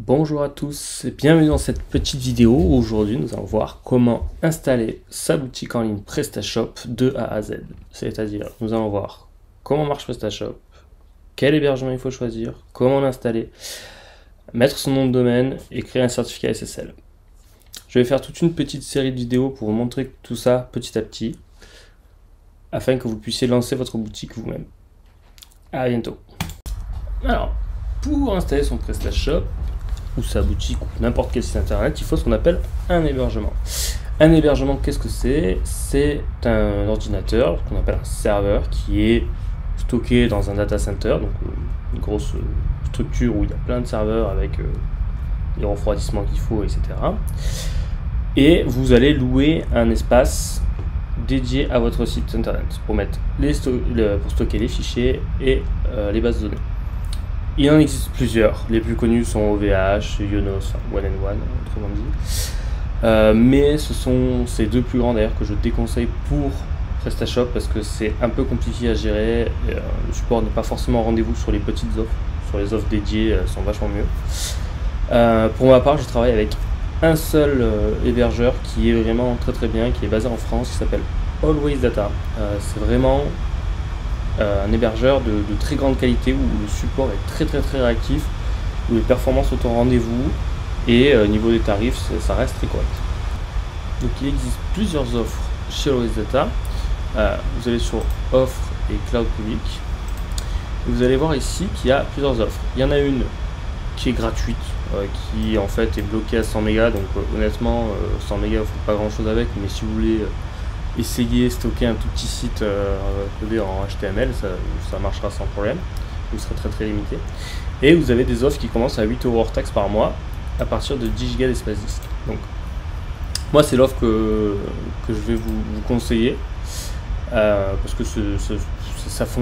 Bonjour à tous et bienvenue dans cette petite vidéo. Aujourd'hui, nous allons voir comment installer sa boutique en ligne PrestaShop de A à Z. C'est-à-dire, nous allons voir comment marche PrestaShop, quel hébergement il faut choisir, comment l'installer, mettre son nom de domaine et créer un certificat SSL. Je vais faire toute une petite série de vidéos pour vous montrer tout ça petit à petit afin que vous puissiez lancer votre boutique vous-même. À bientôt. Alors, pour installer son PrestaShop, ou sa boutique, ou n'importe quel site internet, il faut ce qu'on appelle un hébergement. Un hébergement, qu'est-ce que c'est? C'est un ordinateur, qu'on appelle un serveur, qui est stocké dans un data center, donc une grosse structure où il y a plein de serveurs avec les refroidissements qu'il faut, etc. Et vous allez louer un espace dédié à votre site internet pour mettre pour stocker les fichiers et les bases de données. Il en existe plusieurs, les plus connus sont OVH, Yonos, enfin One and One, autrement dit. Mais ce sont ces deux plus grands d'ailleurs que je déconseille pour PrestaShop parce que c'est un peu compliqué à gérer. Le support n'est pas forcément au rendez-vous sur les petites offres, sur les offres dédiées sont vachement mieux. Pour ma part, je travaille avec un seul hébergeur qui est vraiment très bien, qui est basé en France, qui s'appelle Always Data. C'est vraiment un hébergeur de très grande qualité où le support est très réactif, où les performances sont au rendez-vous et au niveau des tarifs ça reste très correct. Donc il existe plusieurs offres chez Always Data. Vous allez sur offres et cloud public et vous allez voir ici qu'il y a plusieurs offres. Il y en a une qui est gratuite, qui en fait est bloquée à 100 mégas, donc honnêtement 100 mégas vous faites pas grand chose avec, mais si vous voulez essayer de stocker un tout petit site codé en HTML, ça marchera sans problème, vous serez très limité. Et vous avez des offres qui commencent à 8 € hors taxe par mois à partir de 10 Go d'espace disque. Donc moi c'est l'offre que je vais vous conseiller parce que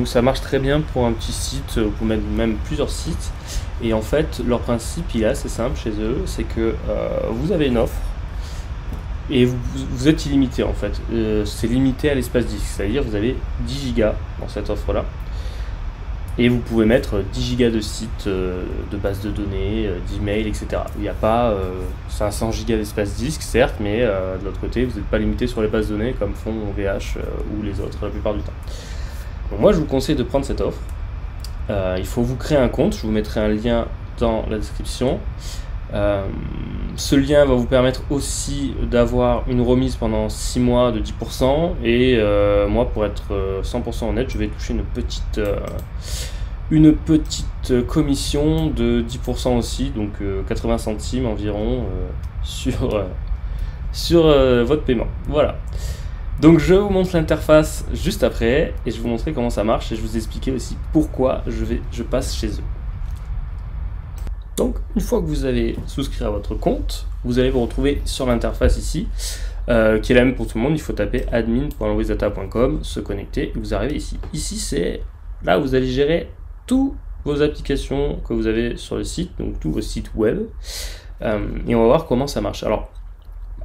ça marche très bien pour un petit site, vous pouvez mettre même plusieurs sites. Et en fait leur principe il est assez simple chez eux, c'est que vous avez une offre et vous êtes illimité en fait, c'est limité à l'espace disque, c'est-à-dire vous avez 10 Go dans cette offre là et vous pouvez mettre 10 Go de sites, de bases de données, d'emails, etc. Il n'y a pas 500 Go d'espace disque certes, mais de l'autre côté vous n'êtes pas limité sur les bases de données comme font OVH ou les autres la plupart du temps. Donc moi je vous conseille de prendre cette offre. Il faut vous créer un compte, je vous mettrai un lien dans la description. Ce lien va vous permettre aussi d'avoir une remise pendant 6 mois de 10% et moi pour être 100% honnête je vais toucher une petite commission de 10% aussi, donc 80 centimes environ sur votre paiement. Voilà, donc je vous montre l'interface juste après et je vais vous montrer comment ça marche et je vous expliquer aussi pourquoi je passe chez eux. Donc, une fois que vous avez souscrit à votre compte, vous allez vous retrouver sur l'interface ici, qui est la même pour tout le monde. Il faut taper admin.alwaysdata.com, se connecter, et vous arrivez ici. Ici, c'est là où vous allez gérer toutes vos applications que vous avez sur le site, donc tous vos sites web. Et on va voir comment ça marche. Alors,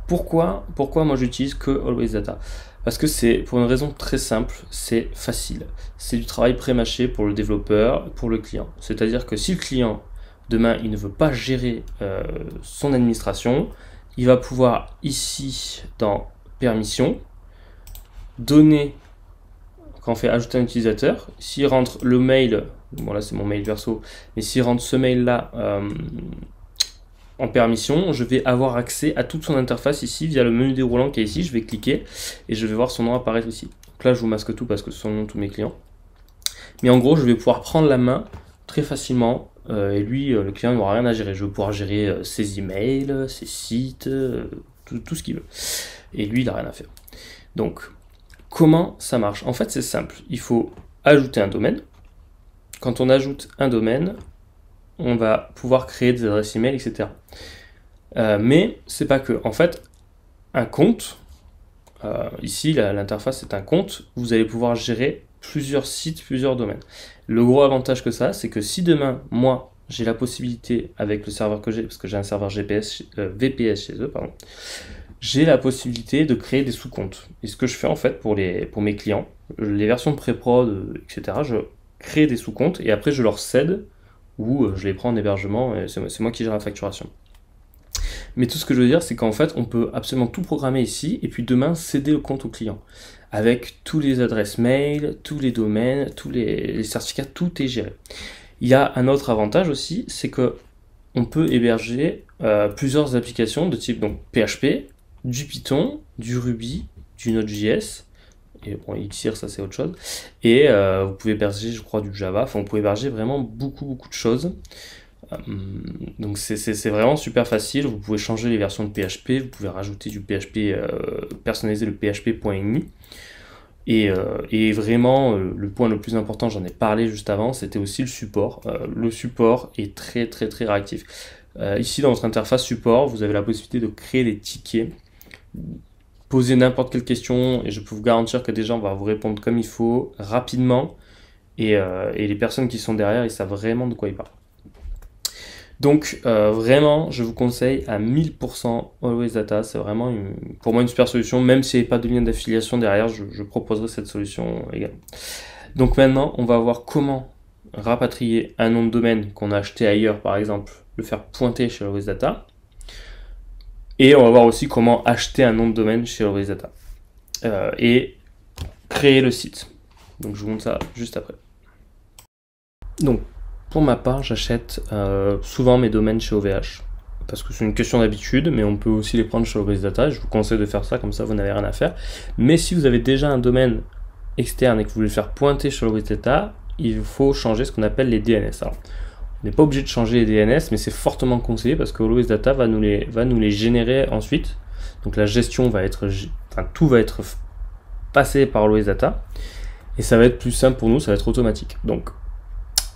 pourquoi moi j'utilise que Always Data? Parce que c'est pour une raison très simple, c'est facile. C'est du travail pré-mâché pour le développeur, pour le client. C'est-à-dire que si le client demain il ne veut pas gérer son administration, il va pouvoir ici dans permission donner, quand on fait ajouter un utilisateur, s'il rentre le mail, bon là c'est mon mail perso, mais s'il rentre ce mail là en permission, je vais avoir accès à toute son interface ici via le menu déroulant qui est ici. Je vais cliquer et je vais voir son nom apparaître ici. Donc là je vous masque tout parce que ce sont le nom de tous mes clients, mais en gros je vais pouvoir prendre la main très facilement. Et lui, le client n'aura rien à gérer. Je vais pouvoir gérer ses emails, ses sites, tout ce qu'il veut. Et lui, il n'a rien à faire. Donc, comment ça marche? En fait, c'est simple. Il faut ajouter un domaine. Quand on ajoute un domaine, on va pouvoir créer des adresses email, etc. Mais c'est pas que. En fait, un compte, ici, l'interface est un compte. Vous allez pouvoir gérer plusieurs sites, plusieurs domaines. Le gros avantage que ça, c'est que si demain, moi, j'ai la possibilité, avec le serveur que j'ai, parce que j'ai un serveur VPS chez eux, pardon, j'ai la possibilité de créer des sous-comptes. Et ce que je fais en fait pour mes clients, les versions pré-prod, etc., je crée des sous-comptes et après je leur cède ou je les prends en hébergement et c'est moi qui gère la facturation. Mais tout ce que je veux dire, c'est qu'en fait, on peut absolument tout programmer ici et puis demain céder le compte au client avec tous les adresses mail, tous les domaines, tous les certificats, tout est géré. Il y a un autre avantage aussi, c'est que on peut héberger plusieurs applications de type donc PHP, du Python, du Ruby, du Node.js, et bon, Elixir, ça c'est autre chose, et vous pouvez héberger, je crois, du Java, enfin vous pouvez héberger vraiment beaucoup de choses. Donc c'est vraiment super facile, vous pouvez changer les versions de PHP, vous pouvez rajouter du PHP, personnaliser le PHP.ini, et vraiment, le point le plus important, j'en ai parlé juste avant, c'était aussi le support. Le support est très réactif. Ici, dans votre interface support, vous avez la possibilité de créer des tickets, poser n'importe quelle question, et je peux vous garantir que des gens vont vous répondre comme il faut, rapidement, et les personnes qui sont derrière, ils savent vraiment de quoi ils parlent. Donc vraiment, je vous conseille à 1000% Always Data, c'est vraiment pour moi une super solution, même s'il n'y a pas de lien d'affiliation derrière, je proposerai cette solution également. Donc maintenant, on va voir comment rapatrier un nom de domaine qu'on a acheté ailleurs, par exemple, le faire pointer chez Always Data. Et on va voir aussi comment acheter un nom de domaine chez Always Data. Et créer le site. Donc je vous montre ça juste après. Donc, pour ma part, j'achète souvent mes domaines chez OVH, parce que c'est une question d'habitude, mais on peut aussi les prendre chez Always Data. Je vous conseille de faire ça, comme ça vous n'avez rien à faire. Mais si vous avez déjà un domaine externe et que vous voulez le faire pointer sur Always Data, il faut changer ce qu'on appelle les DNS. Alors, on n'est pas obligé de changer les DNS, mais c'est fortement conseillé parce que Always Data va nous les générer ensuite. Donc la gestion va être, tout va être passé par Always Data, et ça va être plus simple pour nous, ça va être automatique. Donc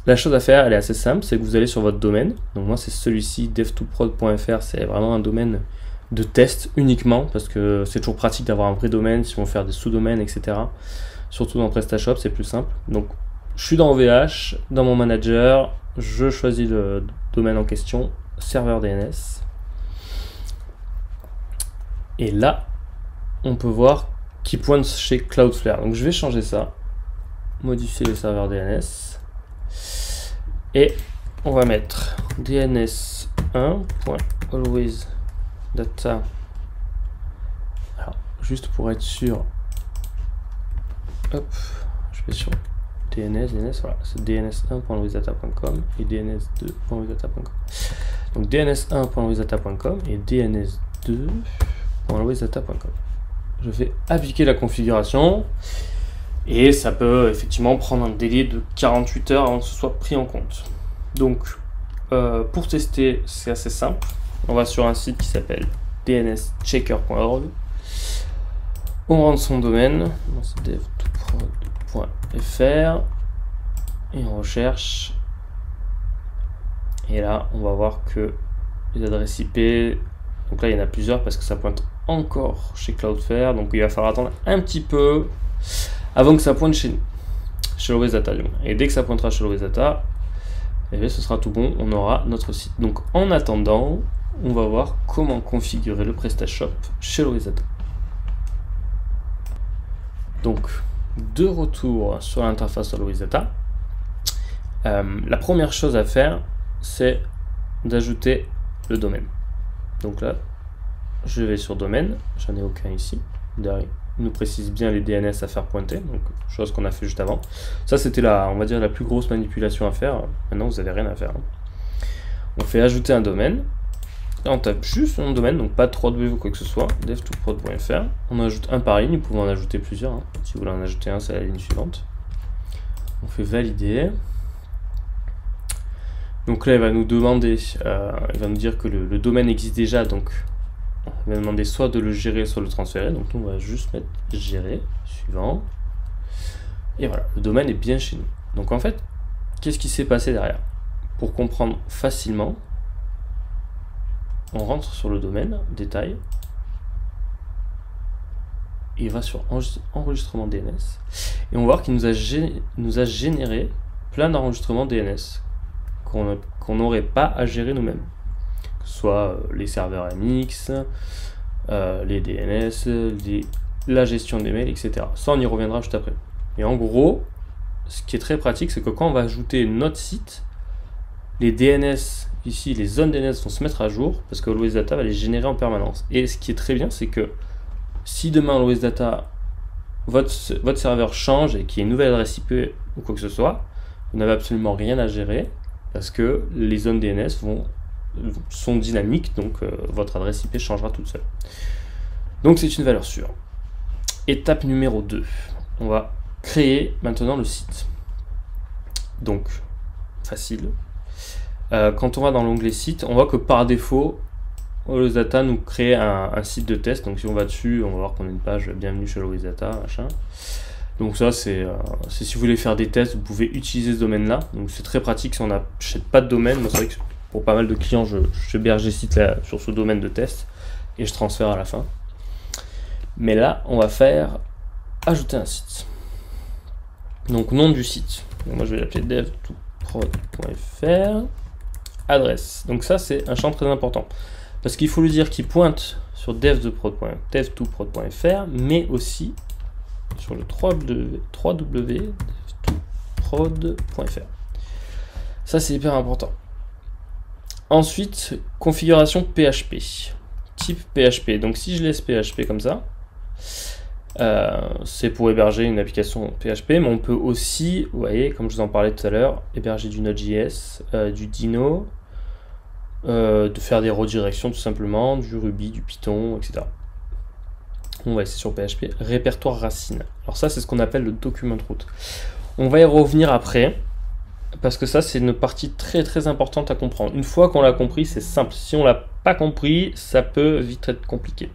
la chose à faire, elle est assez simple, c'est que vous allez sur votre domaine. Donc moi c'est celui-ci, dev2prod.fr, c'est vraiment un domaine de test uniquement, parce que c'est toujours pratique d'avoir un vrai domaine si on veut faire des sous-domaines, etc. Surtout dans PrestaShop, c'est plus simple. Donc je suis dans OVH, dans mon manager, je choisis le domaine en question, serveur DNS. Et là, on peut voir qu'il pointe chez Cloudflare. Donc je vais changer ça, modifier le serveur DNS. Et on va mettre dns1.alwaysdata. Alors, juste pour être sûr, hop, je vais sur DNS, voilà, c'est dns1.alwaysdata.com et dns2.alwaysdata.com. Donc dns1.alwaysdata.com et dns2.alwaysdata.com. Je vais appliquer la configuration. Et ça peut effectivement prendre un délai de 48 heures avant que ce soit pris en compte. Donc, pour tester, c'est assez simple. On va sur un site qui s'appelle dnschecker.org. On rentre son domaine, c'est dev2prod.fr, et on recherche. Et là, on va voir que les adresses IP, donc là il y en a plusieurs parce que ça pointe encore chez Cloudflare, donc il va falloir attendre un petit peu avant que ça pointe chez nous, chez Always Data. Et dès que ça pointera chez Always Data, eh bien, ce sera tout bon, on aura notre site. Donc en attendant, on va voir comment configurer le PrestaShop chez Always Data. Donc de retour sur l'interface Always Data, la première chose à faire, c'est d'ajouter le domaine. Donc là, je vais sur domaine, j'en ai aucun ici. Derrière, il nous précise bien les DNS à faire pointer, donc chose qu'on a fait juste avant. Ça c'était on va dire la plus grosse manipulation à faire. Maintenant vous n'avez rien à faire. On fait ajouter un domaine. Là, on tape juste un domaine, donc pas de 3W ou quoi que ce soit, dev2prod.fr. On ajoute un par ligne, vous pouvez en ajouter plusieurs. Hein. Si vous voulez en ajouter un, c'est la ligne suivante. On fait valider. Donc là, il va nous demander, il va nous dire que le domaine existe déjà, donc il va nous demander soit de le gérer, soit de le transférer. Donc nous, on va juste mettre gérer, suivant. Et voilà, le domaine est bien chez nous. Donc en fait, qu'est-ce qui s'est passé derrière? Pour comprendre facilement, on rentre sur le domaine, détail, et il va sur enregistrement DNS, et on va voir qu'il nous a généré plein d'enregistrements DNS qu'on n'aurait pas à gérer nous-mêmes, que ce soit les serveurs MX, les DNS, la gestion des mails, etc. Ça, on y reviendra juste après. Et en gros, ce qui est très pratique, c'est que quand on va ajouter notre site, les DNS, ici, les zones DNS vont se mettre à jour parce que Always Data va les générer en permanence. Et ce qui est très bien, c'est que si demain Always Data, votre serveur change et qu'il y ait une nouvelle adresse IP ou quoi que ce soit, vous n'avez absolument rien à gérer parce que les zones DNS sont dynamiques, donc votre adresse IP changera toute seule. Donc c'est une valeur sûre. Étape numéro 2, on va créer maintenant le site. Donc, facile. Quand on va dans l'onglet site, on voit que par défaut, Always Data nous crée un site de test. Donc si on va dessus, on va voir qu'on a une page bienvenue chez Always Data, machin. Donc ça, c'est si vous voulez faire des tests, vous pouvez utiliser ce domaine-là. Donc c'est très pratique si on n'achète pas de domaine. Moi, c'est vrai que pour pas mal de clients, je héberge des sites là, sur ce domaine de test et je transfère à la fin. Mais là, on va faire ajouter un site. Donc nom du site. Donc, moi, je vais l'appeler dev2prod.fr. Adresse. Donc ça, c'est un champ très important. Parce qu'il faut lui dire qu'il pointe sur dev2prod.fr, mais aussi sur le www.dev2prod.fr. Ça, c'est hyper important. Ensuite, configuration PHP. Type PHP. Donc si je laisse PHP comme ça, c'est pour héberger une application PHP, mais on peut aussi, vous voyez, comme je vous en parlais tout à l'heure, héberger du Node.js, du Dino, de faire des redirections tout simplement, du Ruby, du Python, etc. On va essayer sur PHP. Répertoire racine. Alors ça, c'est ce qu'on appelle le document root. On va y revenir après, parce que ça, c'est une partie très très importante à comprendre. Une fois qu'on l'a compris, c'est simple. Si on l'a pas compris, ça peut vite être compliqué.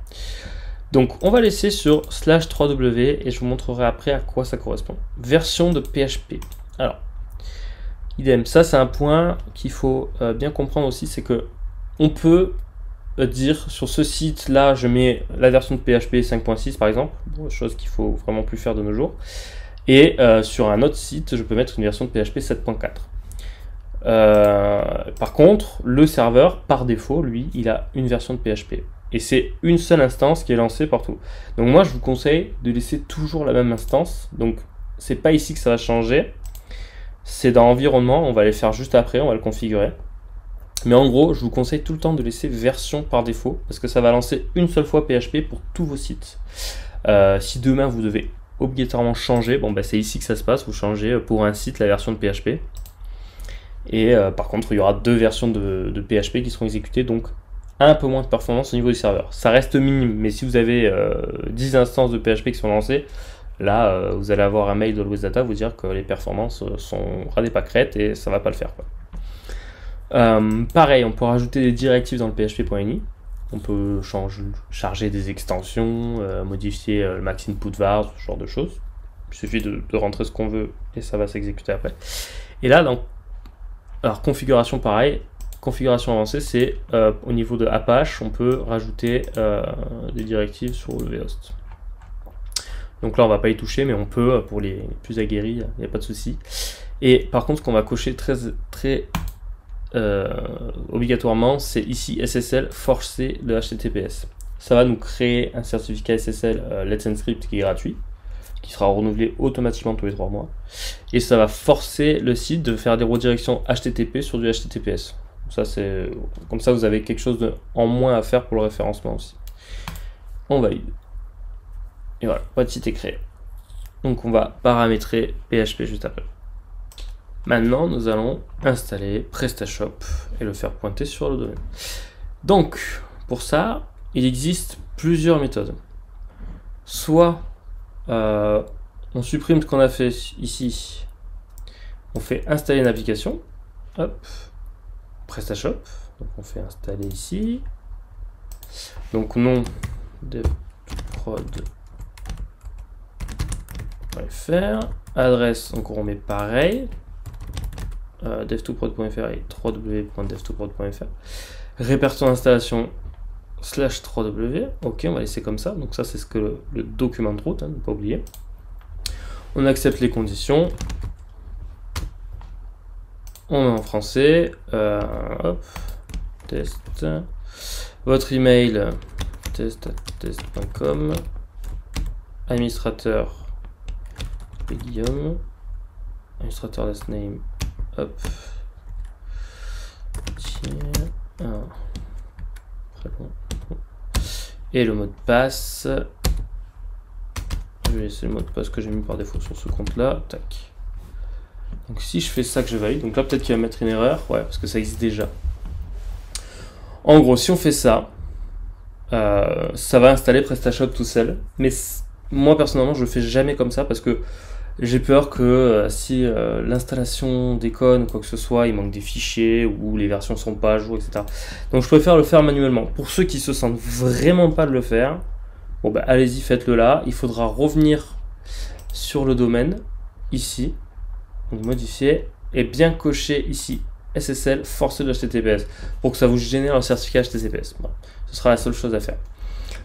Donc, on va laisser sur /3w et je vous montrerai après à quoi ça correspond. Version de PHP. Alors, idem, ça c'est un point qu'il faut bien comprendre aussi, c'est que on peut dire sur ce site là, je mets la version de PHP 5.6 par exemple, chose qu'il faut vraiment plus faire de nos jours, et sur un autre site, je peux mettre une version de PHP 7.4. Par contre, le serveur, par défaut, lui, il a une version de PHP. Et c'est une seule instance qui est lancée partout. Donc moi, je vous conseille de laisser toujours la même instance. Donc, c'est pas ici que ça va changer. C'est dans environnement, on va les faire juste après, on va le configurer. Mais en gros, je vous conseille tout le temps de laisser version par défaut, parce que ça va lancer une seule fois PHP pour tous vos sites. Si demain, vous devez obligatoirement changer, bon, bah, c'est ici que ça se passe, vous changez pour un site la version de PHP. Et par contre, il y aura deux versions de PHP qui seront exécutées, donc un peu moins de performance au niveau du serveur. Ça reste minime, mais si vous avez 10 instances de PHP qui sont lancées, là, vous allez avoir un mail de Always Data vous dire que les performances sont ras des pâquerettes et ça va pas le faire, quoi. Pareil, on peut rajouter des directives dans le php.ini. On peut charger des extensions, modifier le max input var, ce genre de choses. Il suffit de rentrer ce qu'on veut et ça va s'exécuter après. Et là, alors configuration pareil. Configuration avancée, c'est au niveau de Apache, on peut rajouter des directives sur le vhost. Donc là, on va pas y toucher, mais on peut, pour les plus aguerris, il n'y a pas de souci. Et par contre, ce qu'on va cocher très obligatoirement, c'est ici SSL forcer le HTTPS. Ça va nous créer un certificat SSL Let's Encrypt qui est gratuit, qui sera renouvelé automatiquement tous les 3 mois. Et ça va forcer le site de faire des redirections HTTP sur du HTTPS. Ça, c'est comme ça, vous avez quelque chose en moins à faire pour le référencement aussi. On valide. Et voilà, votre site est créé. Donc on va paramétrer PHP juste après. Maintenant, nous allons installer PrestaShop et le faire pointer sur le domaine. Donc, pour ça, il existe plusieurs méthodes. Soit on supprime ce qu'on a fait ici, on fait installer une application, hop, PrestaShop, donc on fait installer ici, donc nom dev2prod.fr, adresse, donc on met pareil, dev2prod.fr et www.dev2prod.fr, répertoire d'installation /3w, ok, on va laisser comme ça, donc ça c'est ce que le document de route, hein, ne pas oublier. On accepte les conditions, on met en français, hop, test, votre email, test@test.com, administrateur, Guillaume, administrateur last name, hop, Alors, très bon. Et le mot de passe. Je vais laisser le mot de passe que j'ai mis par défaut sur ce compte-là. Tac. Donc si je fais ça que je valide, donc là peut-être qu'il va mettre une erreur, ouais, parce que ça existe déjà. En gros, si on fait ça, ça va installer PrestaShop tout seul. Mais moi personnellement, je le fais jamais comme ça parce que j'ai peur que si l'installation déconne ou quoi que ce soit, il manque des fichiers ou les versions sont pas à jour, etc. Donc je préfère le faire manuellement. Pour ceux qui se sentent vraiment pas de le faire, bon bah allez-y, faites-le là. Il faudra revenir sur le domaine, ici, donc modifier, et bien cocher ici SSL forcé de HTTPS pour que ça vous génère un certificat HTTPS. Bon, ce sera la seule chose à faire.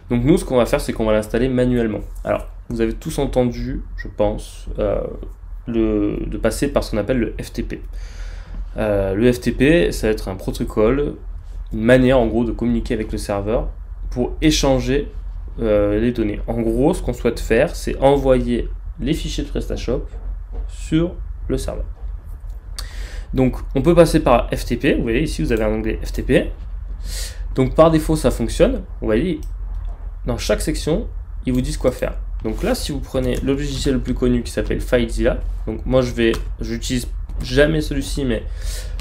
Donc nous, ce qu'on va faire, c'est qu'on va l'installer manuellement. Alors, vous avez tous entendu, je pense, de passer par ce qu'on appelle le FTP. Le FTP, ça va être un protocole, une manière en gros de communiquer avec le serveur pour échanger les données. En gros, ce qu'on souhaite faire, c'est envoyer les fichiers de PrestaShop sur le serveur. Donc, on peut passer par FTP. Vous voyez, ici, vous avez un onglet FTP. Donc, par défaut, ça fonctionne. Vous voyez, dans chaque section, ils vous disent quoi faire. Donc là, si vous prenez le logiciel le plus connu qui s'appelle FileZilla, donc moi, j'utilise jamais celui-ci, mais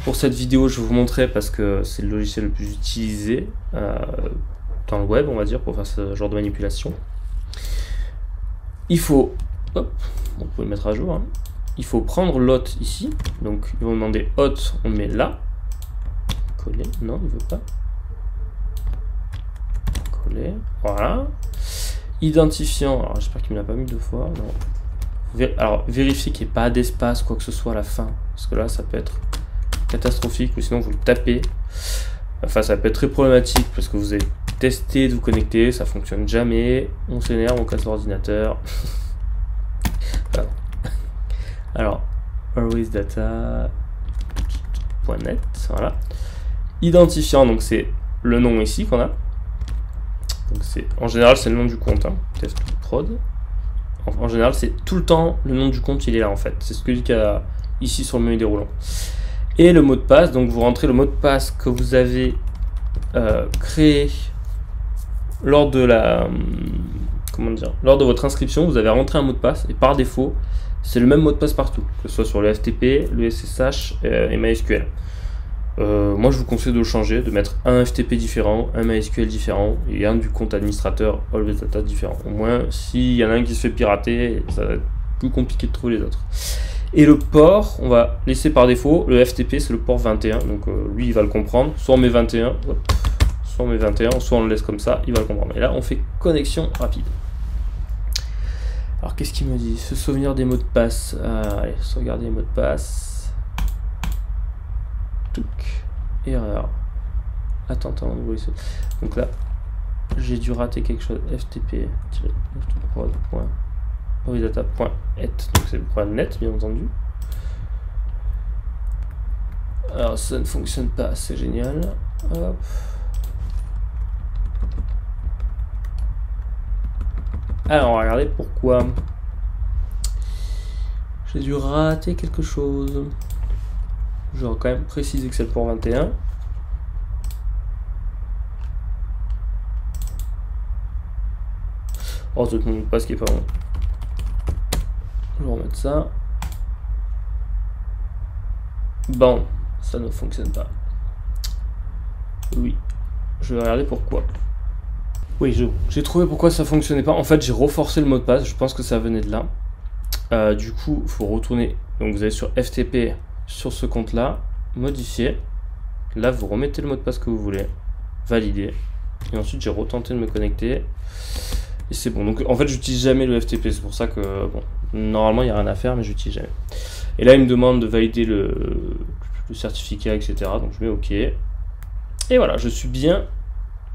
pour cette vidéo, je vais vous montrer parce que c'est le logiciel le plus utilisé dans le web, on va dire, pour faire ce genre de manipulation. Il faut, hop, on peut le mettre à jour, hein. Il faut prendre l'hôte ici, donc ils vont demander hôte, on met là, coller, non, il veut pas, coller, voilà, identifiant, alors j'espère qu'il me l'a pas mis deux fois, non, alors vérifiez qu'il n'y ait pas d'espace, quoi que ce soit à la fin, parce que là ça peut être catastrophique, ou sinon vous le tapez, enfin ça peut être très problématique, parce que vous avez testé de vous connecter, ça fonctionne jamais, on s'énerve, on casse l'ordinateur. Voilà. Alors, alwaysdata.net, voilà. Identifiant, donc c'est le nom ici qu'on a. Donc en général, c'est le nom du compte, hein. Test prod. En général, c'est tout le temps le nom du compte, il est là en fait. C'est ce qu'il y a ici sur le menu déroulant. Et le mot de passe, donc vous rentrez le mot de passe que vous avez créé lors de la... lors de votre inscription, vous avez rentré un mot de passe et par défaut, c'est le même mot de passe partout, que ce soit sur le FTP, le SSH et MySQL. Moi, je vous conseille de le changer, de mettre un FTP différent, un MySQL différent et un du compte administrateur Always Data différent. Au moins, s'il y en a un qui se fait pirater, ça va être plus compliqué de trouver les autres. Et le port, on va laisser par défaut, le FTP, c'est le port 21, donc lui, il va le comprendre. Soit on met 21, hop, soit on met 21, soit on le laisse comme ça, il va le comprendre. Et là, on fait connexion rapide. Alors, qu'est-ce qu'il me dit? Se souvenir des mots de passe. Allez, sauvegarder les mots de passe. Touc. Erreur. Attends, donc là, j'ai dû rater quelque chose. ftp-prod.alwaysdata.net. Donc c'est le point net, bien entendu. Alors, ça ne fonctionne pas, c'est génial. Hop. Alors, on va regarder pourquoi j'ai dû rater quelque chose. J'aurais quand même précisé que c'est le port 21. Oh, c'est mon mot de passe qui est pas bon. Je vais remettre ça. Bon, ça ne fonctionne pas. Oui, je vais regarder pourquoi. Oui, j'ai trouvé pourquoi ça fonctionnait pas. En fait, j'ai reforcé le mot de passe. Je pense que ça venait de là. Du coup, il faut retourner. Donc, vous allez sur FTP sur ce compte-là, modifier. Là, vous remettez le mot de passe que vous voulez, valider. Et ensuite, j'ai retenté de me connecter. Et c'est bon. Donc, en fait, j'utilise jamais le FTP. C'est pour ça que, bon, normalement, il n'y a rien à faire, mais j'utilise jamais. Et là, il me demande de valider le certificat, etc. Donc, je mets OK. Et voilà, je suis bien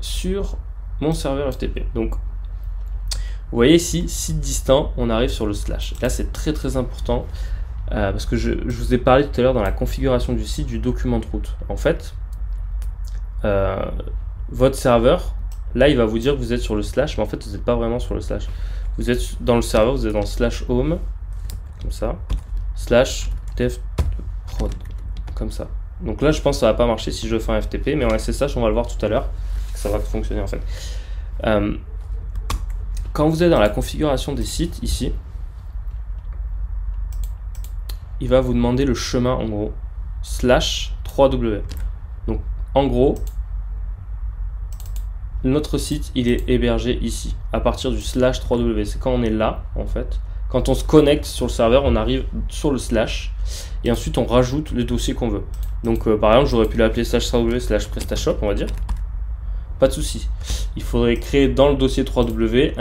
sur mon serveur FTP. Donc, vous voyez ici, site distant, on arrive sur le slash. Là, c'est très très important parce que je vous ai parlé tout à l'heure dans la configuration du site du document de route. En fait, votre serveur, là, il va vous dire que vous êtes sur le slash, mais en fait, vous n'êtes pas vraiment sur le slash. Vous êtes dans le serveur, vous êtes dans slash home, comme ça, slash dev prod, comme ça. Donc là, je pense que ça va pas marcher si je fais un FTP, mais en SSH, on va le voir tout à l'heure, que ça va fonctionner en fait. Quand vous êtes dans la configuration des sites, ici, il va vous demander le chemin, en gros, /3w. Donc, en gros, notre site, il est hébergé ici, à partir du /3w. C'est quand on est là, en fait. Quand on se connecte sur le serveur, on arrive sur le slash, et ensuite on rajoute le dossier qu'on veut. Donc, par exemple, j'aurais pu l'appeler /3w/PrestaShop, on va dire. Pas de souci. Il faudrait créer dans le dossier 3W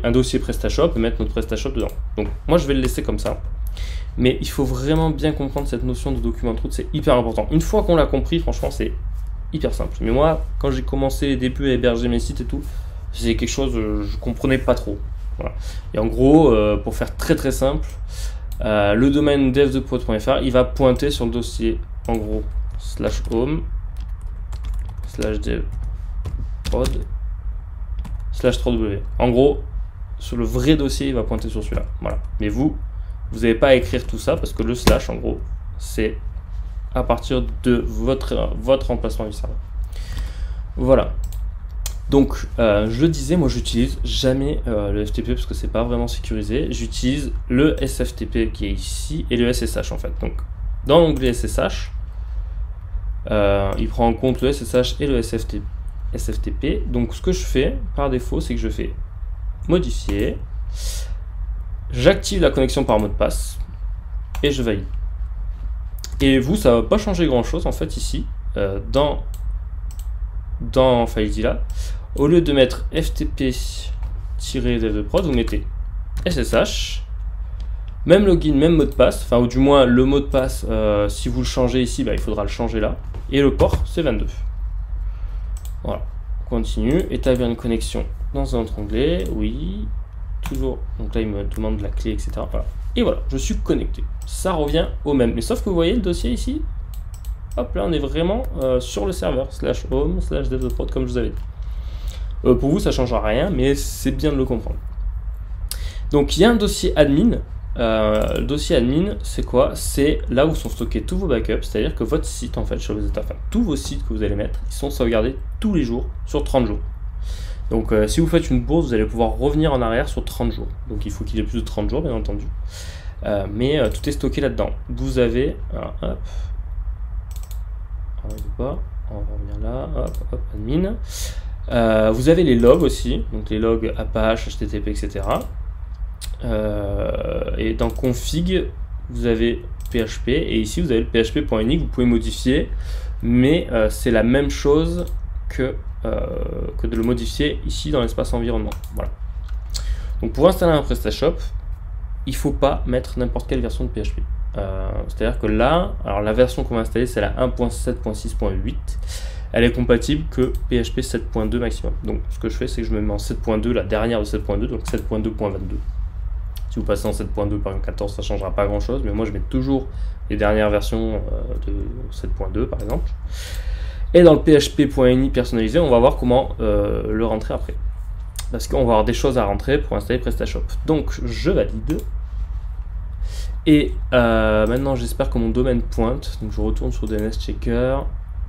un dossier PrestaShop et mettre notre PrestaShop dedans. Donc, moi, je vais le laisser comme ça. Mais il faut vraiment bien comprendre cette notion de document route, c'est hyper important. Une fois qu'on l'a compris, franchement, c'est hyper simple. Mais moi, quand j'ai commencé les débuts à héberger mes sites et tout, c'est quelque chose que je comprenais pas trop. Voilà. Et en gros, pour faire très très simple, le domaine devdeprod.fr, il va pointer sur le dossier, en gros, /home, /devprod, /3w. En gros, sur le vrai dossier, il va pointer sur celui-là. Voilà. Mais vous n'avez pas à écrire tout ça parce que le slash, en gros, c'est à partir de votre emplacement du serveur. Voilà. Donc, je le disais, moi, j'utilise jamais le FTP parce que c'est pas vraiment sécurisé. J'utilise le SFTP qui est ici et le SSH en fait. Donc, dans l'onglet SSH, il prend en compte le SSH et le SFTP. Donc, ce que je fais par défaut, c'est que je fais modifier. J'active la connexion par mot de passe et je valide. Et vous, ça va pas changer grand chose en fait ici dans FileZilla. Au lieu de mettre FTP-devdeprod, vous mettez SSH, même login, même mot de passe, enfin ou du moins le mot de passe, si vous le changez ici, bah, il faudra le changer là. Et le port, c'est 22. Voilà, on continue, établir une connexion dans un autre onglet, oui. Toujours, donc là il me demande la clé, etc. Voilà. Et voilà, je suis connecté. Ça revient au même. Mais sauf que vous voyez le dossier ici, hop là on est vraiment sur le serveur, /home, /devdeprod comme je vous avais dit. Pour vous ça ne changera rien, mais c'est bien de le comprendre. Donc il y a un dossier admin. Le dossier admin, c'est quoi? C'est là où sont stockés tous vos backups, c'est-à-dire que votre site, en fait, tous vos sites que vous allez mettre, ils sont sauvegardés tous les jours sur 30 jours. Donc si vous faites une bourse, vous allez pouvoir revenir en arrière sur 30 jours. Donc il faut qu'il ait plus de 30 jours, bien entendu. Mais tout est stocké là-dedans. Vous avez... Alors, hop. On va revenir là. Hop, admin. Vous avez les logs aussi. Donc les logs Apache, HTTP, etc. Et dans config, vous avez PHP. Et ici, vous avez le php.ini que vous pouvez modifier. Mais c'est la même chose que de le modifier ici dans l'espace environnement. Voilà. Donc pour installer un PrestaShop, il ne faut pas mettre n'importe quelle version de PHP. C'est-à-dire que là, alors la version qu'on va installer, c'est la 1.7.6.8. Elle est compatible que PHP 7.2 maximum. Donc ce que je fais, c'est que je me mets en 7.2, la dernière de 7.2, donc 7.2.22. Si vous passez en 7.2 par 14, ça ne changera pas grand-chose, mais moi je mets toujours les dernières versions de 7.2 par exemple. Et dans le php.ini personnalisé, on va voir comment le rentrer après. Parce qu'on va avoir des choses à rentrer pour installer PrestaShop. Donc je valide. Et maintenant j'espère que mon domaine pointe. Donc je retourne sur DNS Checker.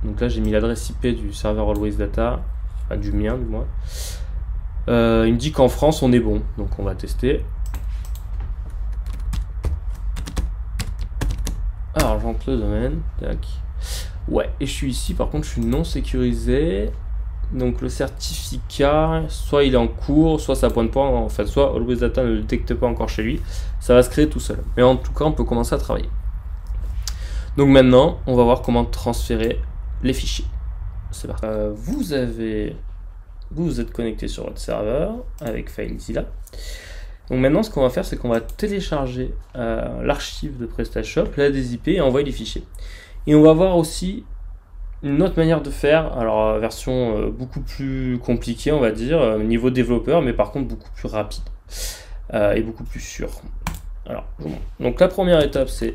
Donc là j'ai mis l'adresse IP du serveur Always Data. Enfin du mien du moins. Il me dit qu'en France on est bon. Donc on va tester. Alors j'entre le domaine. Tac. Ouais, et je suis ici, par contre je suis non sécurisé. Donc le certificat, soit il est en cours, soit ça pointe pas, en fait, soit Always Data ne le détecte pas encore chez lui. Ça va se créer tout seul. Mais en tout cas, on peut commencer à travailler. Donc maintenant, on va voir comment transférer les fichiers. C'est parti. Vous êtes connecté sur votre serveur avec FileZilla. Donc maintenant, ce qu'on va faire, c'est qu'on va télécharger l'archive de PrestaShop, la des IP et envoyer les fichiers. Et on va voir aussi une autre manière de faire, alors version beaucoup plus compliquée on va dire, niveau développeur, mais par contre beaucoup plus rapide et beaucoup plus sûr. Alors, donc la première étape c'est,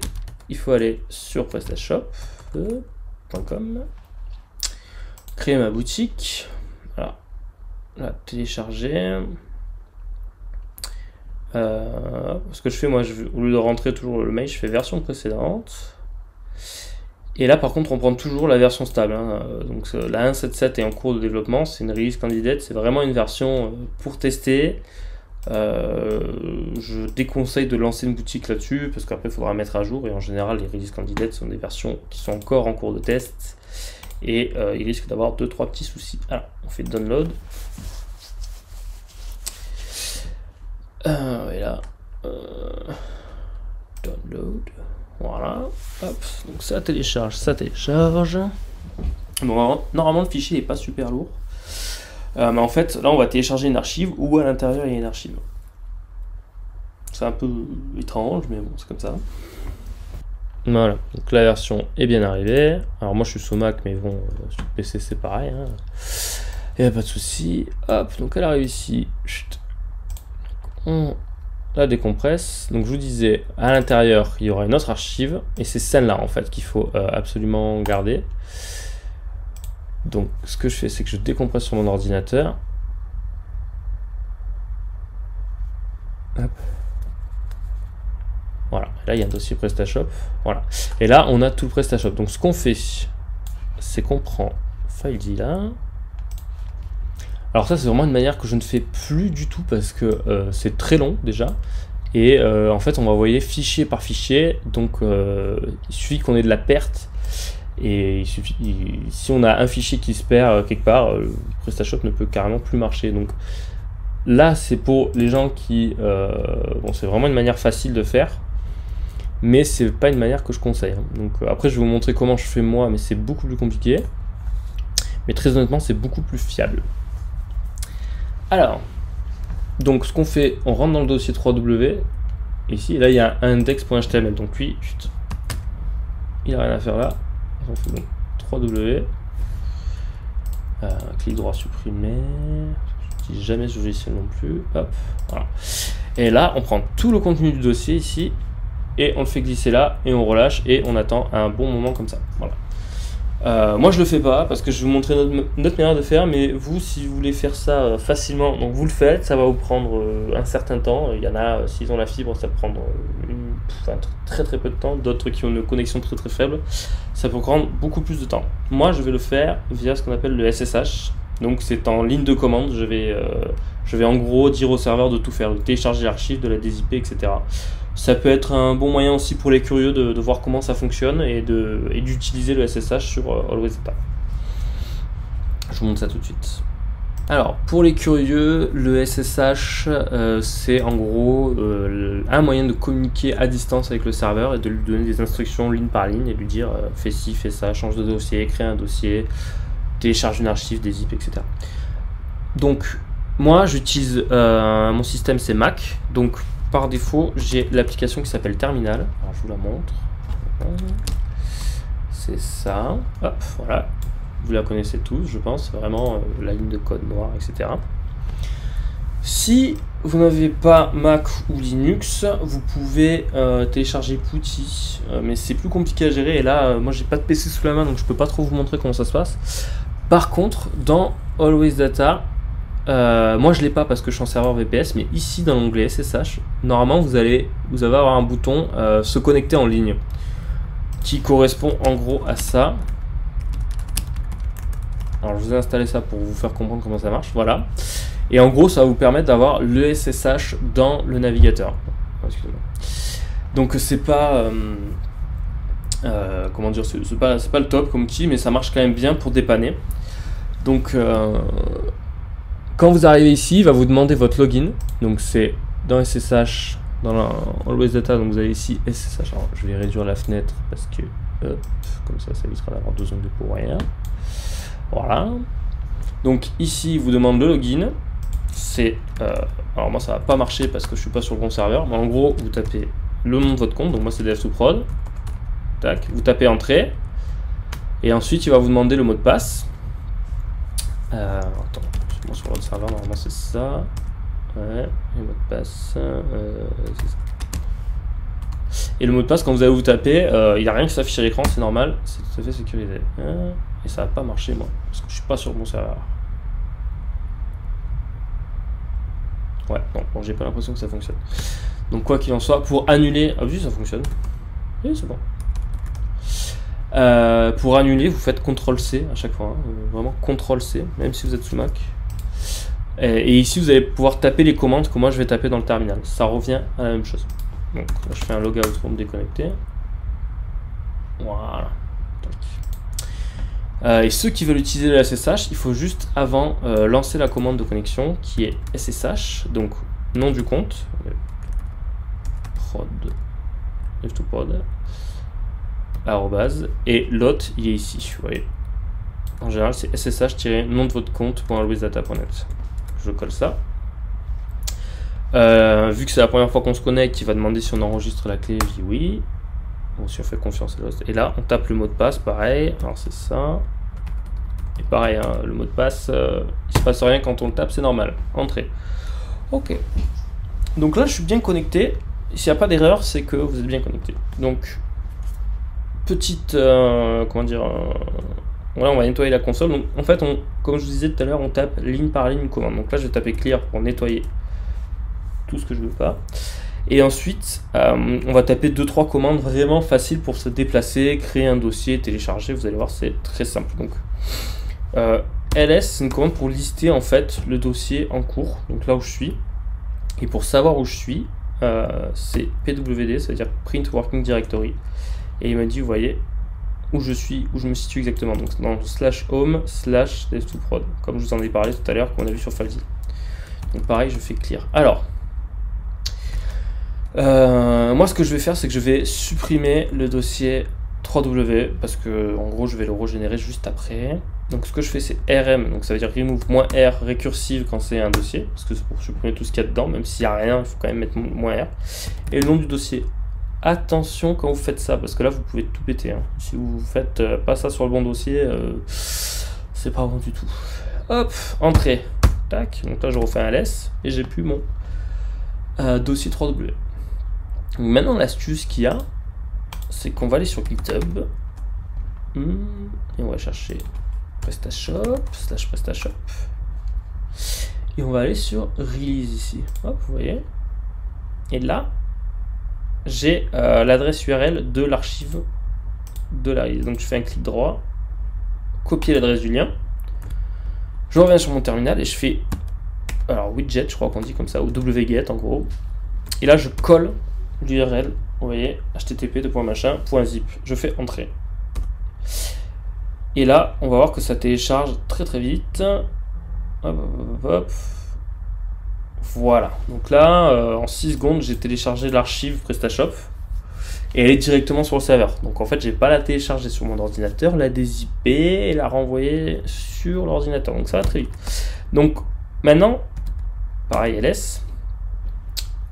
il faut aller sur PrestaShop.com, créer ma boutique, voilà, la télécharger. Ce que je fais moi, au lieu de rentrer toujours le mail, je fais version précédente. Et là par contre on prend toujours la version stable, hein. Donc la 1.7.7 est en cours de développement, c'est une release candidate, c'est vraiment une version pour tester. Je déconseille de lancer une boutique là-dessus parce qu'après il faudra mettre à jour, et en général les release candidates sont des versions qui sont encore en cours de test et il risque d'avoir 2-3 petits soucis. Alors on fait download et là download, voilà, hop, donc ça télécharge. Bon, normalement le fichier n'est pas super lourd, mais en fait là on va télécharger une archive où à l'intérieur il y a une archive. C'est un peu étrange, mais bon, c'est comme ça. Voilà, donc la version est bien arrivée. Alors moi je suis sous Mac, mais bon, sur PC c'est pareil, hein. Il n'y a pas de souci. Hop, donc elle arrive ici. Chut. On la décompresse. Donc je vous disais, à l'intérieur il y aura une autre archive, et c'est celle-là en fait qu'il faut absolument garder. Donc ce que je fais, c'est que je décompresse sur mon ordinateur. Hop. Voilà, là il y a un dossier PrestaShop. Voilà. Et là on a tout le PrestaShop. Donc ce qu'on fait, c'est qu'on prend FileD là. Alors ça c'est vraiment une manière que je ne fais plus du tout parce que c'est très long déjà. Et en fait on va envoyer fichier par fichier. Donc il suffit qu'on ait de la perte. Et si on a un fichier qui se perd quelque part, PrestaShop ne peut carrément plus marcher. Donc là c'est pour les gens qui... bon, c'est vraiment une manière facile de faire, mais c'est pas une manière que je conseille, hein. Donc après je vais vous montrer comment je fais moi, mais c'est beaucoup plus compliqué. Mais très honnêtement c'est beaucoup plus fiable. Alors, donc ce qu'on fait, on rentre dans le dossier 3W. Ici, là il y a un index.html. Donc lui, chut, il n'a rien à faire là. On fait donc 3W. Clic droit supprimer. Je n'utilise jamais ce logiciel non plus. Hop, voilà. Et là, on prend tout le contenu du dossier ici et on le fait glisser là et on relâche et on attend un bon moment comme ça. Voilà. Moi je le fais pas parce que je vais vous montrer notre manière de faire, mais vous si vous voulez faire ça facilement, donc vous le faites, ça va vous prendre un certain temps. Il y en a, s'ils ont la fibre, ça peut prendre très peu de temps, d'autres qui ont une connexion très faible, ça peut prendre beaucoup plus de temps. Moi je vais le faire via ce qu'on appelle le SSH, donc c'est en ligne de commande, je vais en gros dire au serveur de tout faire, de télécharger l'archive, de la dézipper, etc. Ça peut être un bon moyen aussi pour les curieux de voir comment ça fonctionne et d'utiliser le SSH sur Always Data. Je vous montre ça tout de suite. Alors, pour les curieux, le SSH, c'est en gros un moyen de communiquer à distance avec le serveur et de lui donner des instructions ligne par ligne et lui dire fais ci, fais ça, change de dossier, crée un dossier, télécharge une archive, dézip, etc. Donc, moi, j'utilise mon système, c'est Mac, donc par défaut, j'ai l'application qui s'appelle Terminal. Alors, je vous la montre. C'est ça. Hop, voilà. Vous la connaissez tous, je pense. C'est vraiment la ligne de code noire, etc. Si vous n'avez pas Mac ou Linux, vous pouvez télécharger Putty, mais c'est plus compliqué à gérer. Et là, moi, j'ai pas de PC sous la main, donc je peux pas trop vous montrer comment ça se passe. Par contre, dans Always Data, moi je l'ai pas parce que je suis en serveur VPS, mais ici dans l'onglet SSH, normalement vous allez avoir un bouton se connecter en ligne qui correspond en gros à ça. Alors je vous ai installé ça pour vous faire comprendre comment ça marche, voilà. Et en gros ça va vous permettre d'avoir le SSH dans le navigateur. Excusez-moi. Donc c'est pas comment dire, c'est pas le top comme outil, mais ça marche quand même bien pour dépanner. Donc quand vous arrivez ici, il va vous demander votre login. Donc c'est dans SSH, dans la Always Data, donc vous avez ici SSH. Alors je vais réduire la fenêtre parce que hop, comme ça évitera d'avoir deux onglets pour rien. Voilà. Donc ici, il vous demande le login. C'est alors moi ça va pas marcher parce que je suis pas sur le bon serveur, mais en gros vous tapez le nom de votre compte. Donc moi c'est dev2prod. Tac, vous tapez entrée et ensuite il va vous demander le mot de passe. Attends. Moi, sur votre serveur, normalement c'est ça. Ouais, et le mot de passe, c'est ça. Et le mot de passe, quand vous allez vous taper, il n'y a rien qui s'affiche à l'écran, c'est normal, c'est tout à fait sécurisé. Et ça n'a pas marché, moi, parce que je suis pas sur mon serveur. Ouais, non, bon, j'ai pas l'impression que ça fonctionne. Donc, quoi qu'il en soit, pour annuler. Ah oui, ça fonctionne. Oui, c'est bon. Pour annuler, vous faites CTRL-C à chaque fois, hein, vraiment CTRL-C, même si vous êtes sous Mac. Et ici, vous allez pouvoir taper les commandes que moi je vais taper dans le terminal. Ça revient à la même chose. Donc, là, je fais un logout pour me déconnecter. Voilà. Et ceux qui veulent utiliser le SSH, il faut juste avant lancer la commande de connexion qui est SSH, donc nom du compte, prod, f2prod, arrobase, et l'autre il est ici, vous voyez. En général c'est ssh-nom de votre compte.alwaysdata.net. Je colle ça. Vu que c'est la première fois qu'on se connecte, il va demander si on enregistre la clé, je dis oui. Bon, si on fait confiance à l'host. Et là, on tape le mot de passe, pareil. Alors c'est ça. Et pareil, hein, le mot de passe, il se passe rien quand on le tape, c'est normal. Entrée. Ok. Donc là, je suis bien connecté. S'il n'y a pas d'erreur, c'est que vous êtes bien connecté. Donc, petite, comment dire, voilà, on va nettoyer la console. Donc, en fait, comme je vous disais tout à l'heure, on tape ligne par ligne une commande. Donc là, je vais taper clear pour nettoyer tout ce que je veux pas. Et ensuite, on va taper 2-3 commandes vraiment faciles pour se déplacer, créer un dossier, télécharger. Vous allez voir, c'est très simple. Donc, ls, c'est une commande pour lister en fait le dossier en cours, donc là où je suis. Et pour savoir où je suis, c'est pwd, c'est-à-dire print working directory. Et il m'a dit, vous voyez, où je suis, où je me situe exactement. Donc dans /home/dev2prod, comme je vous en ai parlé tout à l'heure, qu'on a vu sur FileZilla. Donc pareil, je fais clear. Alors, moi ce que je vais faire, c'est que je vais supprimer le dossier 3W parce que en gros je vais le régénérer juste après. Donc ce que je fais, c'est rm, donc ça veut dire remove -r récursive quand c'est un dossier, parce que c'est pour supprimer tout ce qu'il y a dedans, même s'il n'y a rien, il faut quand même mettre -r. Et le nom du dossier. Attention quand vous faites ça, parce que là vous pouvez tout péter, hein. Si vous faites pas ça sur le bon dossier, c'est pas bon du tout. Hop, entrée, tac, donc là je refais un ls et j'ai plus mon dossier 3W. Donc maintenant l'astuce qu'il y a, c'est qu'on va aller sur GitHub et on va chercher PrestaShop, /PrestaShop, et on va aller sur Release ici. Hop, vous voyez. Et là, j'ai l'adresse URL de l'archive de la release. Donc je fais un clic droit, copier l'adresse du lien. Je reviens sur mon terminal et je fais alors widget, je crois qu'on dit comme ça, ou wget en gros. Et là, je colle l'URL, vous voyez, http://.zip. Je fais entrer. Et là, on va voir que ça télécharge très très vite. Hop, hop, hop. Voilà. Donc là, en 6 secondes, j'ai téléchargé l'archive PrestaShop. Et elle est directement sur le serveur. Donc en fait, j'ai pas la télécharger sur mon ordinateur, la dézipper et la renvoyer sur l'ordinateur. Donc ça va très vite. Donc maintenant, pareil, ls.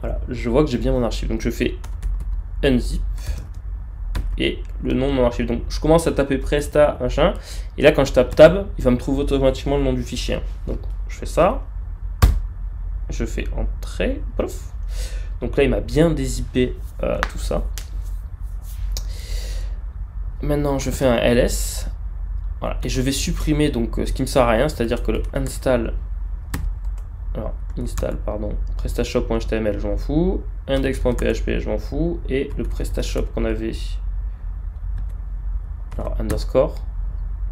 Voilà, je vois que j'ai bien mon archive. Donc je fais unzip et le nom de mon archive. Donc je commence à taper presta machin. Et là, quand je tape tab, il va me trouver automatiquement le nom du fichier. Donc je fais ça. Je fais entrée. Pof. Donc là, il m'a bien dézippé tout ça. Maintenant, je fais un ls. Voilà, et je vais supprimer donc ce qui me sert à rien, c'est-à-dire que le install. Alors, install, pardon, prestashop.html, je m'en fous, index.php, je m'en fous, et le prestashop qu'on avait, alors underscore,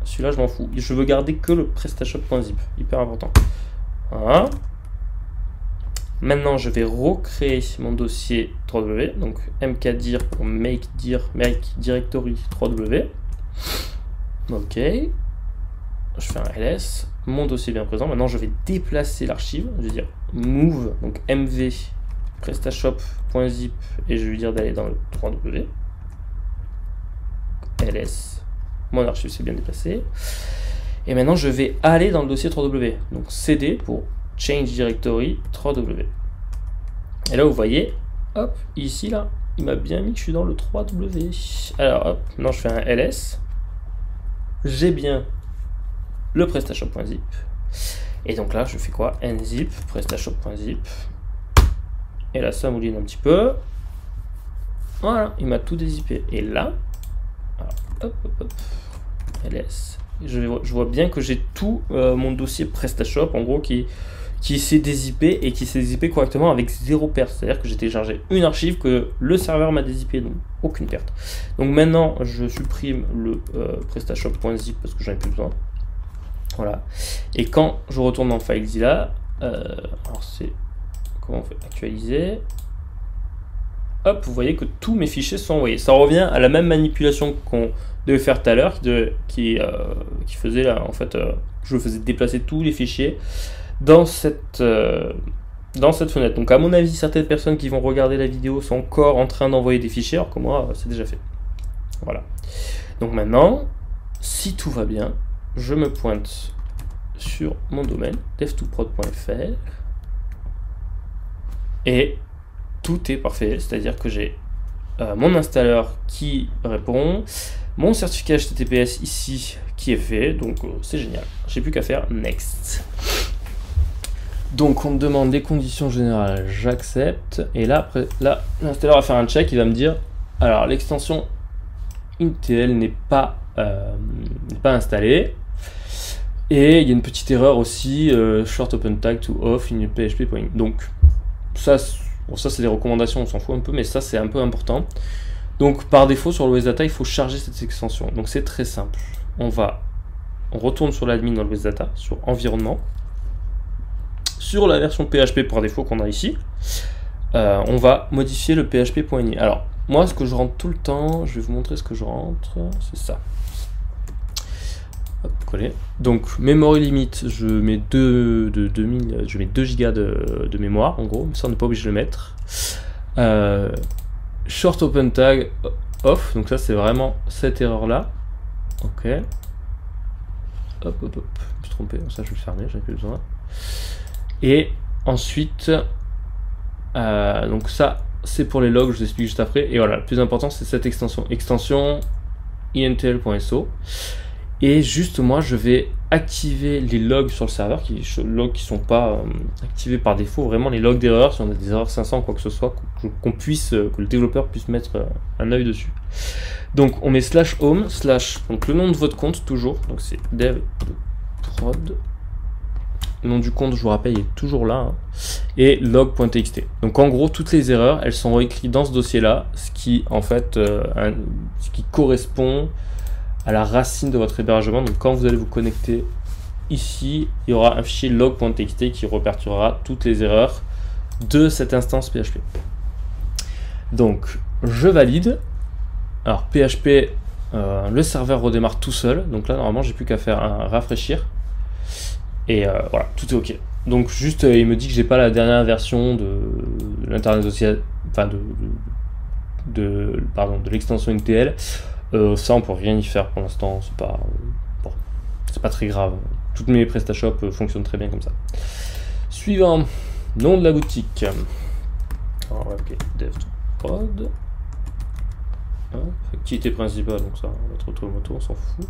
celui-là, je m'en fous. Je veux garder que le prestashop.zip, hyper important. Voilà. Maintenant, je vais recréer mon dossier 3W, donc mkdir pour make directory 3W. Ok. Je fais un ls. Mon dossier est bien présent. Maintenant, je vais déplacer l'archive. Je vais dire move, donc mv prestashop.zip, et je vais lui dire d'aller dans le 3W. ls. Mon archive s'est bien déplacé. Et maintenant, je vais aller dans le dossier 3W. Donc cd pour change directory 3W. Et là, vous voyez, hop, ici, là, il m'a bien mis que je suis dans le 3W. Alors, hop, maintenant, je fais un ls. J'ai bien le prestashop.zip. Et donc là, je fais quoi? Nzip, prestashop.zip. Et là, ça mouline un petit peu. Voilà, il m'a tout dézippé. Et là, alors, hop, hop, hop, ls. Je vois bien que j'ai tout mon dossier PrestaShop, en gros, qui qui sait dézipper et qui sait dézipper correctement avec 0 perte. C'est-à-dire que j'ai téléchargé une archive que le serveur m'a dézippé, donc aucune perte. Donc maintenant, je supprime le PrestaShop.zip parce que j'en ai plus besoin. Voilà. Et quand je retourne dans FileZilla, alors c'est comment on fait, actualiser. Hop, vous voyez que tous mes fichiers sont envoyés. Ça revient à la même manipulation qu'on devait faire tout à l'heure, qui faisait là, en fait, je faisais déplacer tous les fichiers dans cette fenêtre. Donc à mon avis, certaines personnes qui vont regarder la vidéo sont encore en train d'envoyer des fichiers, alors que moi, c'est déjà fait. Voilà. Donc maintenant, si tout va bien, je me pointe sur mon domaine, dev2prod.fr, et tout est parfait, c'est-à-dire que j'ai mon installeur qui répond, mon certificat HTTPS ici qui est fait, donc c'est génial. J'ai plus qu'à faire Next. Donc on me demande les conditions générales, j'accepte, et là, après, là, l'installeur va faire un check, il va me dire, alors l'extension Intel n'est pas installée, et il y a une petite erreur aussi, short open tag to off in php.in. Donc ça, bon, ça c'est des recommandations, on s'en fout un peu, mais ça c'est un peu important. Donc par défaut sur l'OS Data, il faut charger cette extension. Donc c'est très simple. On retourne sur l'admin dans l'OS Data, sur environnement. Sur la version PHP par défaut qu'on a ici, on va modifier le php.ini. Alors moi ce que je rentre tout le temps, je vais vous montrer ce que je rentre, c'est ça. Hop, coller. Donc memory limit, je mets 2 gigas de mémoire en gros, mais ça on n'est pas obligé de le mettre. Short open tag off, donc ça c'est vraiment cette erreur là. Ok. Hop, je me suis trompé, ça je vais le fermer, j'en ai plus besoin. Et ensuite, donc ça c'est pour les logs, je vous explique juste après. Et voilà, le plus important c'est cette extension intl.so. Et juste moi je vais activer les logs sur le serveur, logs qui sont pas activés par défaut, vraiment les logs d'erreur, si on a des erreurs 500 quoi que ce soit, que le développeur puisse mettre un œil dessus. Donc on met /home/ donc le nom de votre compte toujours, donc c'est dev2prod. Le nom du compte, je vous rappelle, il est toujours là, hein, et log.txt. Donc en gros, toutes les erreurs, elles sont écrites dans ce dossier-là, ce qui en fait, ce qui correspond à la racine de votre hébergement. Donc quand vous allez vous connecter ici, il y aura un fichier log.txt qui répertoriera toutes les erreurs de cette instance PHP. Donc je valide. Alors PHP, le serveur redémarre tout seul. Donc là normalement j'ai plus qu'à faire un rafraîchir. Et voilà, tout est ok. Donc juste il me dit que j'ai pas la dernière version de l'internet social, enfin de l'extension NTL. Ça on peut rien y faire pour l'instant, c'est pas bon, c'est pas très grave. Toutes mes PrestaShop fonctionnent très bien comme ça. Suivant, nom de la boutique. Alors, ok, dev2prod. Activité principale, donc ça on va être automoto, on s'en fout.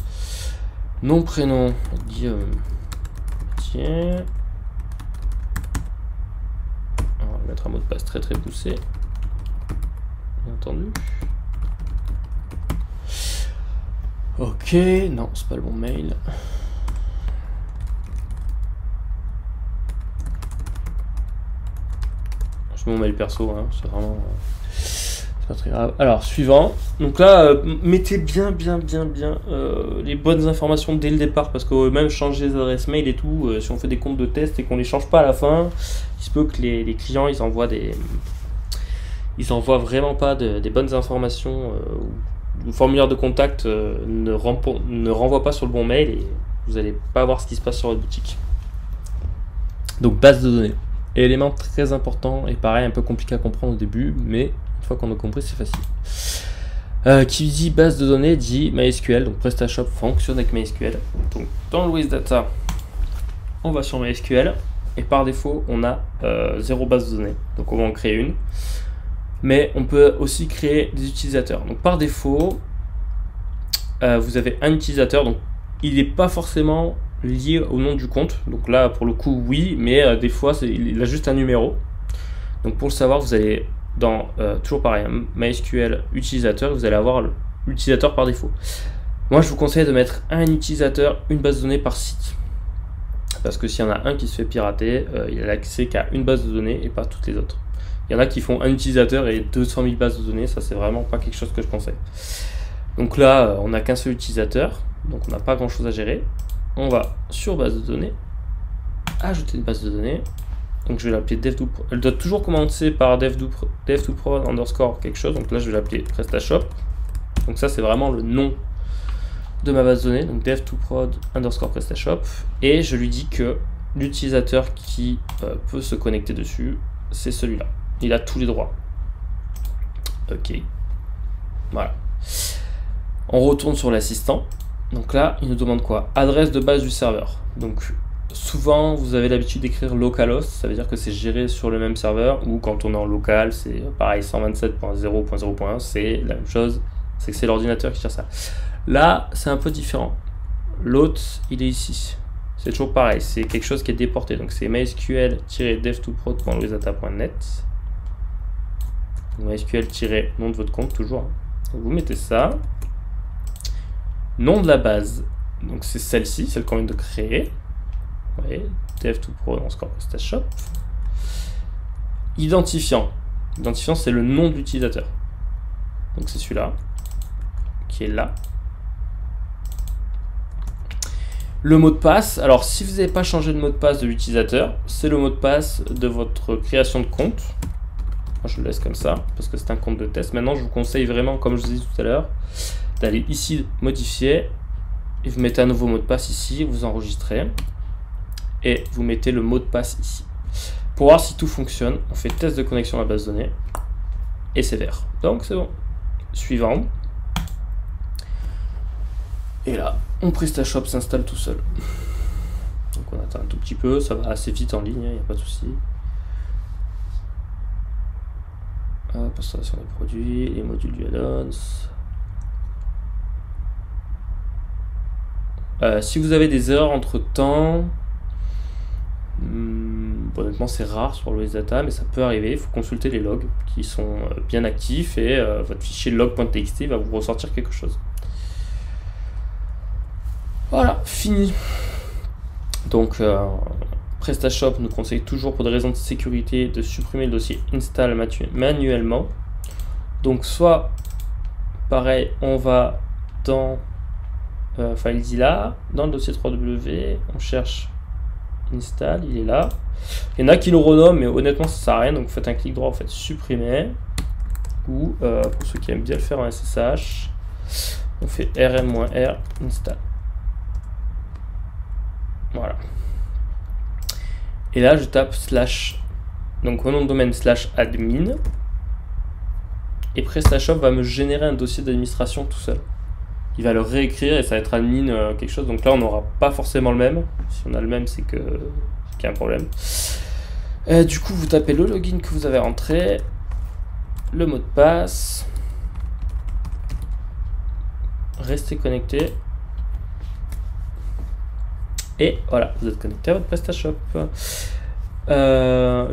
Nom, prénom, Guillaume. Tiens. On va mettre un mot de passe très poussé. Bien entendu. Ok, non, c'est pas le bon mail. C'est mon mail perso, hein, c'est vraiment... c'est pas très grave. Alors, suivant. Donc là, mettez bien les bonnes informations dès le départ, parce que même changer les adresses mail et tout, si on fait des comptes de test et qu'on les change pas à la fin, il se peut que les clients, ils envoient vraiment pas des bonnes informations, le formulaire de contact ne renvoie pas sur le bon mail et vous n'allez pas voir ce qui se passe sur votre boutique. Donc base de données, élément très important et pareil un peu compliqué à comprendre au début, mais une fois qu'on a compris c'est facile. Qui dit base de données dit MySQL, donc PrestaShop fonctionne avec MySQL. Donc dans l'OS Data, on va sur MySQL et par défaut on a 0 base de données, donc on va en créer une. Mais on peut aussi créer des utilisateurs. Donc par défaut, vous avez un utilisateur, donc il n'est pas forcément lié au nom du compte. Donc là, pour le coup, oui, mais des fois, il a juste un numéro. Donc pour le savoir, vous allez dans, toujours pareil, MySQL utilisateur, vous allez avoir l'utilisateur par défaut. Moi, je vous conseille de mettre un utilisateur, une base de données par site. Parce que s'il y en a un qui se fait pirater, il a l'accès qu'à une base de données et pas toutes les autres. Il y en a qui font un utilisateur et 200 000 bases de données, ça c'est vraiment pas quelque chose que je conseille. Donc là, on n'a qu'un seul utilisateur, donc on n'a pas grand chose à gérer. On va sur base de données, ajouter une base de données. Donc je vais l'appeler dev2pro. Elle doit toujours commencer par dev2pro underscore quelque chose, donc là je vais l'appeler PrestaShop. Donc ça c'est vraiment le nom de ma base de données, donc dev2prod underscore PrestaShop, et je lui dis que l'utilisateur qui peut se connecter dessus, c'est celui-là. Il a tous les droits. Ok. Voilà. On retourne sur l'assistant. Donc là, il nous demande quoi? Adresse de base du serveur. Donc souvent, vous avez l'habitude d'écrire localhost, ça veut dire que c'est géré sur le même serveur, ou quand on est en local, c'est pareil, 127.0.0.1, c'est la même chose, c'est que c'est l'ordinateur qui gère ça. Là, c'est un peu différent. L'autre, il est ici. C'est toujours pareil, c'est quelque chose qui est déporté. Donc c'est mysql-dev2prod.louisdata.net. mysql-nom de votre compte, toujours. Donc vous mettez ça. Nom de la base. Donc c'est celle-ci, celle qu'on vient de créer. Vous voyez, dev2prod underscore PrestaShop. Identifiant. Identifiant, c'est le nom de l'utilisateur. Donc c'est celui-là, qui est là. Le mot de passe, alors si vous n'avez pas changé de mot de passe de l'utilisateur, c'est le mot de passe de votre création de compte. Moi, je le laisse comme ça, parce que c'est un compte de test. Maintenant, je vous conseille vraiment, comme je vous ai dit tout à l'heure, d'aller ici, modifier, et vous mettez un nouveau mot de passe ici, vous enregistrez, et vous mettez le mot de passe ici. Pour voir si tout fonctionne, on fait test de connexion à la base de données, et c'est vert. Donc c'est bon. Suivant. Et là, mon PrestaShop s'installe tout seul. Donc on attend un tout petit peu, ça va assez vite en ligne, il n'y a pas de souci. Installation des produits, les modules du add-ons. Si vous avez des erreurs entre temps, honnêtement c'est rare sur LOISData, mais ça peut arriver. Il faut consulter les logs qui sont bien actifs et votre fichier log.txt va vous ressortir quelque chose. Voilà, fini. Donc PrestaShop nous conseille toujours pour des raisons de sécurité de supprimer le dossier install manuellement. Donc pareil, on va dans FileZilla, dans le dossier 3W, on cherche install, il est là. Il y en a qui le renomment, mais honnêtement ça sert à rien, donc vous faites un clic droit, vous faites supprimer. Ou pour ceux qui aiment bien le faire en SSH, on fait rm-r install. Voilà. Et là, je tape slash, donc au nom de domaine /admin. Et PrestaShop va me générer un dossier d'administration tout seul. Il va le réécrire et ça va être admin quelque chose. Donc là, on n'aura pas forcément le même. Si on a le même, c'est qu'il y a un problème. Du coup, vous tapez le login que vous avez rentré, le mot de passe, restez connecté. Et voilà, vous êtes connecté à votre PrestaShop.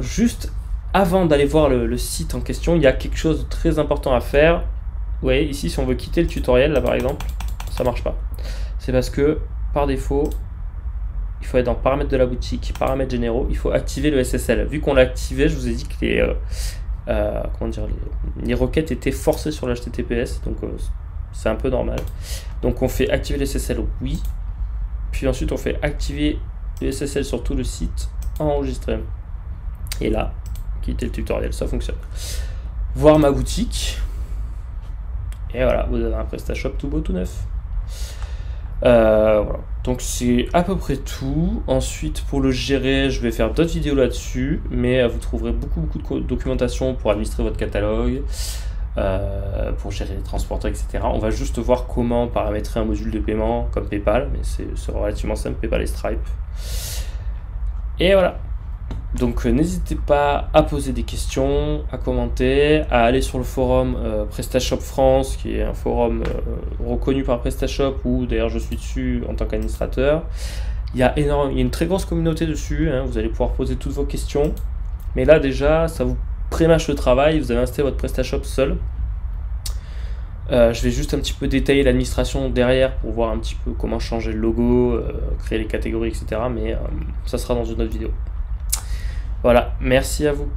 Juste avant d'aller voir le site en question, il y a quelque chose de très important à faire. Vous voyez, ici, si on veut quitter le tutoriel, là par exemple, ça marche pas. C'est parce que, par défaut, il faut être dans paramètres de la boutique, paramètres généraux, il faut activer le SSL. Vu qu'on l'a activé, je vous ai dit que les requêtes étaient forcées sur l'HTTPS, donc c'est un peu normal. Donc on fait activer le SSL, oui. Puis ensuite, on fait activer le SSL sur tout le site, enregistrer. Et là, quitter le tutoriel, ça fonctionne. Voir ma boutique. Et voilà, vous avez un PrestaShop tout beau, tout neuf. Voilà. Donc c'est à peu près tout. Ensuite, pour le gérer, je vais faire d'autres vidéos là-dessus. Mais vous trouverez beaucoup de documentation pour administrer votre catalogue. Pour gérer les transporteurs, etc. On va juste voir comment paramétrer un module de paiement comme PayPal, mais c'est relativement simple, PayPal et Stripe. Et voilà. Donc n'hésitez pas à poser des questions, à commenter, à aller sur le forum PrestaShop France, qui est un forum reconnu par PrestaShop, où d'ailleurs je suis dessus en tant qu'administrateur. Il y a une très grosse communauté dessus, hein, vous allez pouvoir poser toutes vos questions. Mais là déjà, ça vous prémâche le travail, vous avez installé votre PrestaShop seul. Je vais juste un petit peu détailler l'administration derrière pour voir un petit peu comment changer le logo, créer les catégories, etc. Mais ça sera dans une autre vidéo. Voilà, merci à vous.